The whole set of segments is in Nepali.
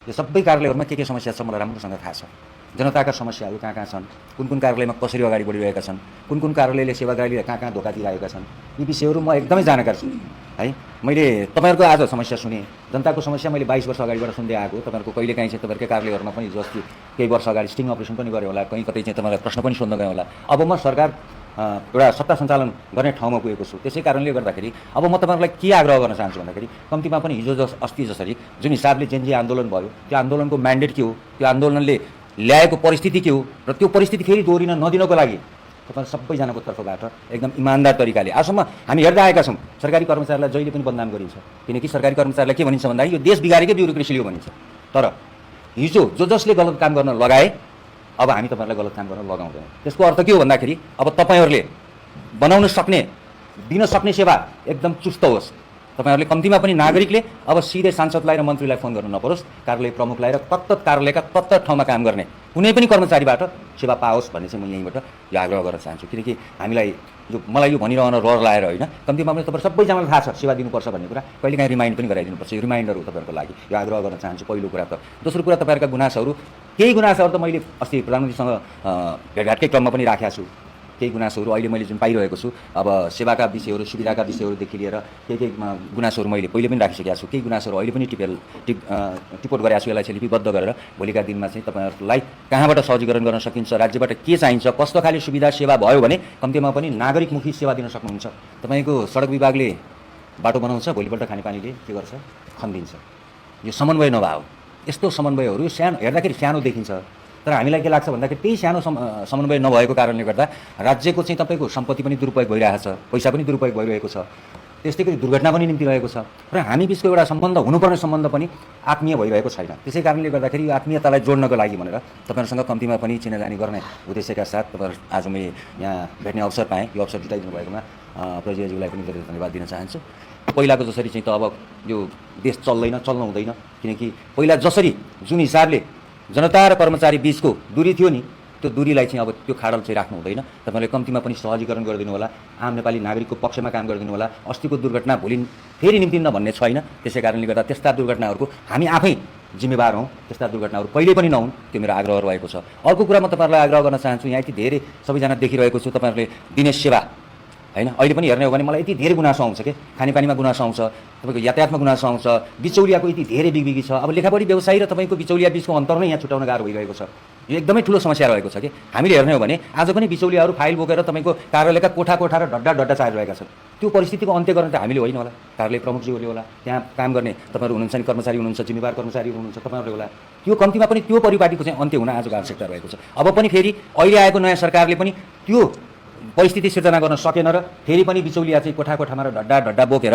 यो सबै कार्यालयहरूमा के समस्या छ मलाई राम्रोसँग थाहा छ। जनताका समस्याहरू कहाँ छन्, कुन कार्यालयमा कसरी अगाडि बढिरहेका छन्, कुन कार्यालयले सेवाग्राहीलाई कहाँ धोका दिइरहेका छन्, यी विषयहरू म एकदमै जानकार छु है। मैले तपाईँहरूको आज समस्या सुने, जनताको समस्या मैले 22 वर्ष अगाडिबाट सुन्दै आएको। तपाईँहरूको कहिलेकाहीँ चाहिँ तपाईँहरूकै कार्यालयहरूमा पनि जस्तो केही वर्ष अगाडि स्टिङ अपरेसन पनि गऱ्यो होला, कहीँ कतै चाहिँ तपाईँलाई प्रश्न पनि सोध्न गयो होला। अब म सरकार एउटा सत्ता सञ्चालन गर्ने ठाउँमा पुगेको छु। त्यसै कारणले गर्दाखेरि अब म तपाईँहरूलाई के आग्रह गर्न चाहन्छु भन्दाखेरि कम्तीमा पनि हिजो अस्ति जसरी जुन हिसाबले जेनजी आन्दोलन भयो, त्यो आन्दोलनको म्यान्डेट के हो, त्यो आन्दोलनले ल्याएको परिस्थिति के हो र त्यो परिस्थिति फेरि दोहोरिन नदिनको लागि तपाईँ सबैजनाको तर्फबाट एकदम इमान्दार तरिकाले आजसम्म हामी हेर्दै आएका छौँ। सरकारी कर्मचारीलाई जहिले पनि बदनाम गरिन्छ, किनकि सरकारी कर्मचारीलाई के भनिन्छ भन्दाखेरि यो देश बिगारेकै ब्युरोक्रेसीले हो भनिन्छ। तर हिजो जसले गलत काम गर्न लगाए अब हामी तपाईँहरूलाई गलत काम गर्न लगाउँदैनौँ। त्यसको अर्थ के हो भन्दाखेरि अब तपाईँहरूले बनाउन सक्ने, दिन सक्ने सेवा एकदम चुस्त होस्। तपाईँहरूले कम्तीमा पनि नागरिकले अब सिधै सांसदलाई र मन्त्रीलाई फोन गर्नु नपरोस्, कार्यालय प्रमुखलाई र तत्त कार्यालयका तत्त ठाउँमा काम गर्ने कुनै पनि कर्मचारीबाट सेवा पाओस् भन्ने चाहिँ म यहीँबाट यो आग्रह गर्न चाहन्छु। किनकि हामीलाई मलाई यो भनिरहन रहर लाएर होइन, कम्तीमा पनि तपाईँ सबैजनालाई थाहा छ सेवा दिनुपर्छ भन्ने कुरा, कहिलेकाहीँ रिमाइन्ड पनि गराइदिनुपर्छ। यो रिमाइन्डर हो तपाईँहरूको लागि, यो आग्रह गर्न चाहन्छु पहिलो कुरा त। दोस्रो कुरा तपाईँहरूका गुनासोहरू, केही गुनासोहरू त मैले अस्ति प्रधानमन्त्रीसँग भेटघाटकै क्रममा पनि राखेको छु। केही गुनासोहरू अहिले मैले जुन पाइरहेको छु, अब सेवाका विषयहरू, सुविधाका विषयहरूदेखि लिएर केही गुनासोहरू मैले पहिले पनि राखिसकेको छु। केही गुनासोहरू अहिले पनि टिपोट गरेको छु। यसलाई चाहिँ लिपिबद्ध गरेर भोलिका दिनमा चाहिँ तपाईँहरूलाई कहाँबाट सहजीकरण गर्न सकिन्छ, राज्यबाट के चाहिन्छ, कस्तो खाले सुविधा सेवा भयो भने कम्तीमा पनि नागरिकमुखी सेवा दिन सक्नुहुन्छ। तपाईँको सडक विभागले बाटो बनाउँछ, भोलिपल्ट खानेपानीले के गर्छ, खनिदिन्छ। यो समन्वय नभएको, यस्तो समन्वयहरू सानो हेर्दाखेरि सानो देखिन्छ, तर हामीलाई के लाग्छ भन्दाखेरि त्यही सानो समन्वय नभएको कारणले गर्दा राज्यको चाहिँ तपाईँको सम्पत्ति पनि दुरुपयोग भइरहेको छ, पैसा पनि दुरुपयोग भइरहेको छ, त्यस्तै गरी दुर्घटना पनि निम्ति रहेको छ र हामी बिचको एउटा सम्बन्ध, हुनुपर्ने सम्बन्ध पनि आत्मीय भइरहेको छैन। त्यसै कारणले गर्दाखेरि यो आत्मीयतालाई जोड्नको लागि भनेर तपाईँहरूसँग कम्तीमा पनि चिनाजानी गर्ने उद्देश्यका साथ तपाईँहरू आज मैले यहाँ भेट्ने अवसर पाएँ। यो अवसर जुटाइदिनु भएकोमा प्रजियाज्यूलाई पनि धेरै धन्यवाद दिन चाहन्छु। पहिलाको जसरी चाहिँ त अब यो देश चल्न हुँदैन, किनकि पहिला जसरी जुन हिसाबले जनता र कर्मचारी बिचको दूरी थियो नि, त्यो दूरीलाई चाहिँ अब त्यो खाडल चाहिँ राख्नु हुँदैन। तपाईँले कम्तीमा पनि सहजीकरण गरिदिनु होला, आम नेपाली नागरिकको पक्षमा काम गरिदिनु होला। अस्तिको दुर्घटना भोलि फेरि निम्तिन्न भन्ने छैन। त्यसै कारणले गर्दा त्यस्ता दुर्घटनाहरूको हामी आफै जिम्मेवार हौँ, त्यस्ता दुर्घटनाहरू कहिले पनि नहुन्, त्यो मेरो आग्रह रहेको छ। अर्को कुरा म तपाईँहरूलाई आग्रह गर्न चाहन्छु, यहाँ यति धेरै सबैजना देखिरहेको छु तपाईँहरूले दिने सेवा होइन, अहिले पनि हेर्ने हो भने मलाई यति धेरै गुनासो आउँछ कि खानेपानीमा गुनासो आउँछ, तपाईँको यातायातमा गुनासो आउँछ, बिचौलियाको यति धेरै बिगबिगी छ। अब लेखापढी व्यवसायी र तपाईँको बिचौलिया बिचको अन्तर नै यहाँ छुटाउन गाह्रो भइरहेको छ। यो एकदमै ठुलो समस्या रहेको छ कि हामीले हेर्ने हो भने आज पनि बिचौलियाहरू फाइल बोकेर तपाईँको कार्यालयका कोठा र डड्डा चाहिरहेका छन्। त्यो परिस्थितिको अन्त्य गर्न त हामीले होइन होला, कार्यालय प्रमुखज्यूहरूले होला, त्यहाँ काम गर्ने तपाईँहरू हुनुहुन्छ नि, कर्मचारी हुनुहुन्छ, जिम्मेवार कर्मचारी हुनुहुन्छ, तपाईँहरूले होला। त्यो कम्तीमा पनि त्यो परिपाटीको चाहिँ अन्त्य हुन आजको आवश्यकता रहेको छ। अब पनि फेरि अहिले आएको नयाँ सरकारले पनि त्यो परिस्थिति सिर्जना गर्न सकेन र फेरि पनि बिचौलिया चाहिँ कोठामा र डड्डा बोकेर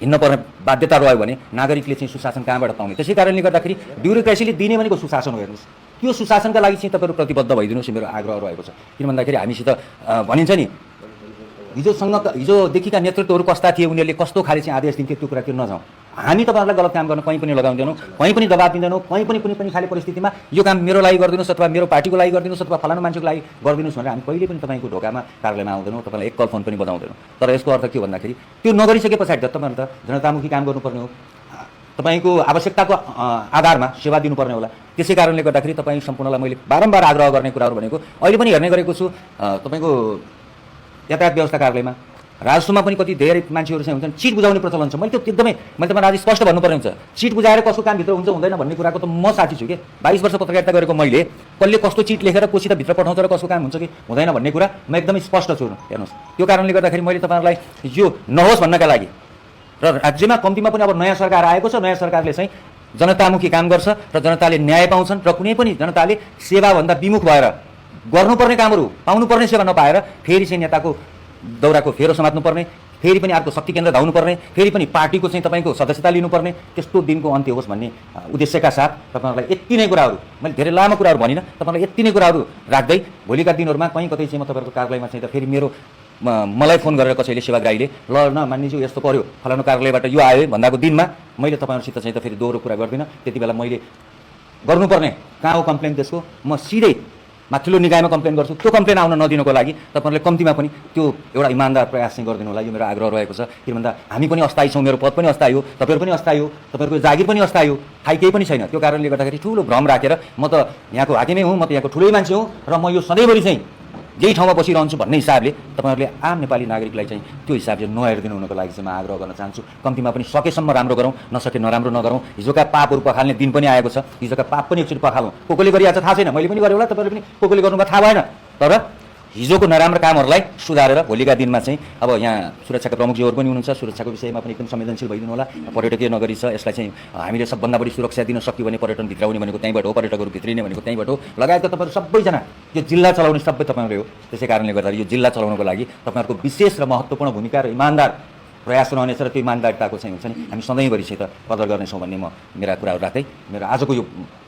हिँड्न पर्ने बाध्यता रह्यो भने नागरिकले चाहिँ सुशासन कहाँबाट पाउने। त्यसै कारणले गर्दाखेरि ब्युरोक्रेसीले दिने भनेको सुशासन हो। हेर्नुहोस्, त्यो सुशासनका लागि चाहिँ तपाईँहरू प्रतिबद्ध भइदिनुहोस्, मेरो आग्रह रहेको छ। किन भन्दाखेरि हामीसित भनिन्छ नि, हिजोदेखिका नेतृत्वहरू कस्ता थिए, उनीहरूले कस्तो खाले चाहिँ आदेश दिन्थे, त्यो कुरा त्यो नजाउँ। हामी तपाईँहरूलाई गलत काम गर्न कहीँ पनि लगाउँदैनौँ, कहीँ पनि दबाब दिँदैनौँ, कहीँ पनि कुनै पनि खाले परिस्थितिमा यो काम मेरो लागि गरिदिनुहोस् अथवा मेरो पार्टीको लागि गरिदिनुहोस् अथवा फलानु मान्छेको लागि गरिदिनुहोस् भनेर हामी कहिले पनि तपाईँको ढोकामा कार्यालयमा आउँदैनौँ, तपाईँलाई एक कल फोन पनि बजाउँदैनौँ। तर यसको अर्थ के हो भन्दाखेरि त्यो नगरिसके पछाडि त तपाईँहरू त जनतामुखी काम गर्नुपर्ने हो, तपाईँको आवश्यकताको आधारमा सेवा दिनुपर्ने होला। त्यसै कारणले गर्दाखेरि तपाईँ सम्पूर्णलाई मैले बारम्बार आग्रह गर्ने कुराहरू भनेको अहिले पनि हेर्ने गरेको छु। तपाईँको यातायात व्यवस्था कार्यालयमा राजस्वमा पनि कति धेरै मान्छेहरू चाहिँ हुन्छन्, चिट बुझाउने प्रचलन छ। मैले तपाईँलाई आज स्पष्ट भन्नुपर्ने हुन्छ, चिट बुझाएर कसको काम भित्र हुन्छ हुँदैन भन्ने कुराको त म साथी छु कि 22 वर्ष पत्रकारिता गरेको मैले कसले कस्तो चिट लेखेर कोसित भित्र पठाउँछ र कसको काम हुन्छ कि हुँदैन भन्ने कुरा म एकदमै स्पष्ट छु। हेर्नुहोस्, त्यो कारणले गर्दाखेरि मैले तपाईँहरूलाई यो नहोस् भन्नका लागि र राज्यमा कम्तीमा पनि अब नयाँ सरकार आएको छ, नयाँ सरकारले चाहिँ जनतामुखी काम गर्छ र जनताले न्याय पाउँछन् र कुनै पनि जनताले सेवाभन्दा विमुख भएर गर्नुपर्ने कामहरू पाउनुपर्ने सेवा नपाएर फेरि चाहिँ नेताको दौराको फेरो समात्नुपर्ने, फेरि पनि अर्को शक्ति केन्द्र धाउनुपर्ने, फेरि पनि पार्टीको चाहिँ तपाईँको सदस्यता लिनुपर्ने, त्यस्तो दिनको अन्त्य होस् भन्ने उद्देश्यका साथ तपाईँहरूलाई यति नै कुराहरू, मैले धेरै लामो कुराहरू भनिनँ, तपाईँलाई यति नै कुराहरू राख्दै भोलिका दिनहरूमा कहीँ कतै चाहिँ म तपाईँहरूको कार्यालयमा चाहिँ त फेरि मलाई फोन गरेर कसैले सेवाग्राहीले ल न मान्यज्यू यस्तो पर्यो, फलानु कार्यालयबाट यो आयो भन्दाको दिनमा मैले तपाईँहरूसित चाहिँ त फेरि दोहोरो कुरा गर्दिनँ। त्यति बेला मैले गर्नुपर्ने कहाँ हो कम्प्लेन त्यसको, म सिधै माथिल्लो निकायमा कम्प्लेन गर्छु, त्यो कम्प्लेन आउन नदिनको लागि तपाईँहरूले कम्तीमा पनि त्यो एउटा इमान्दार प्रयास चाहिँ गरिदिनु होला, यो मेरो आग्रह रहेको छ। किन भन्दा हामी पनि अस्थायी छौँ, मेरो पद पनि अस्थायी हो, तपाईँहरू पनि अस्थायी हो, तपाईँहरूको जागिर पनि अस्थायी हो, खाइ केही पनि छैन। त्यो कारणले गर्दाखेरि ठुलो भ्रम राखेर म त यहाँको हाकिमै हुँ, म त यहाँको ठुलै मान्छे हुँ र म यो सधैँभरि चाहिँ यही ठाउँमा बसिरहन्छु भन्ने हिसाबले तपाईँहरूले आम नेपाली नागरिकलाई चाहिँ त्यो हिसाबले नहेरिदिनु हुनको लागि चाहिँ म आग्रह गर्न चाहन्छु। कम्तीमा पनि सकेसम्म राम्रो गरौँ, नसके नराम्रो नगरौँ। हिजोका पापहरू पखाल्ने दिन पनि आएको छ, हिजोका पाप पनि एकचोटि पखालौँ। को गरिरहेको छ थाहा छैन, मैले पनि गरेँ होला, तपाईँहरूले पनि को गर्नुभयो थाहा भएन, तर हिजोको नराम्रो कामहरूलाई सुधारेर भोलिका दिनमा चाहिँ अब यहाँ सुरक्षाका प्रमुखजीहरू पनि हुनुहुन्छ, सुरक्षाको विषयमा पनि एकदम संवेदनशील भइदिनु होला। पर्यटकीय नगरी छ, यसलाई चाहिँ हामीले सबभन्दा बढी सुरक्षा दिन सक्यो भने पर्यटन भित्राउने भनेको त्यहीँबाट हो, पर्यटकहरू भित्रिने भनेको त्यहीँबाट हो। लगायतका तपाईँहरू सबैजना यो जिल्ला चलाउने सबै तपाईँहरूले हो। त्यसै कारणले गर्दा यो जिल्ला चलाउनको लागि तपाईँहरूको विशेष र महत्त्वपूर्ण भूमिका र इमान्दार प्रयास रहनेछ र त्यो इमान्दारिताको चाहिँ हुन्छ नि हामी सधैँभरि चाहिँ त कदर गर्नेछौँ भन्ने म मेरा कुराहरू राख्दै मेरो आजको यो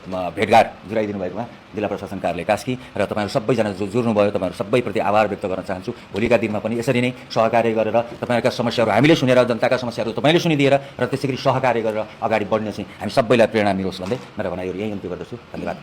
भेटघाट जुराइदिनु भएकोमा जिल्ला प्रशासन कार्यालय कास्की र तपाईँहरू सबैजना जो जुर्नुभयो तपाईँहरू सबैप्रति आभार व्यक्त गर्न चाहन्छु। भोलिका दिनमा पनि यसरी नै सहकार्य गरेर तपाईँहरूका समस्याहरू हामीले सुनेर, जनताका समस्याहरू तपाईँले सुनिदिएर र त्यसै गरी सहकार्य गरेर अगाडि बढ्ने चाहिँ हामी सबैलाई प्रेरणा मिलोस् भन्दै मेरो भनाइहरू यही अन्त्य गर्दछु। धन्यवाद।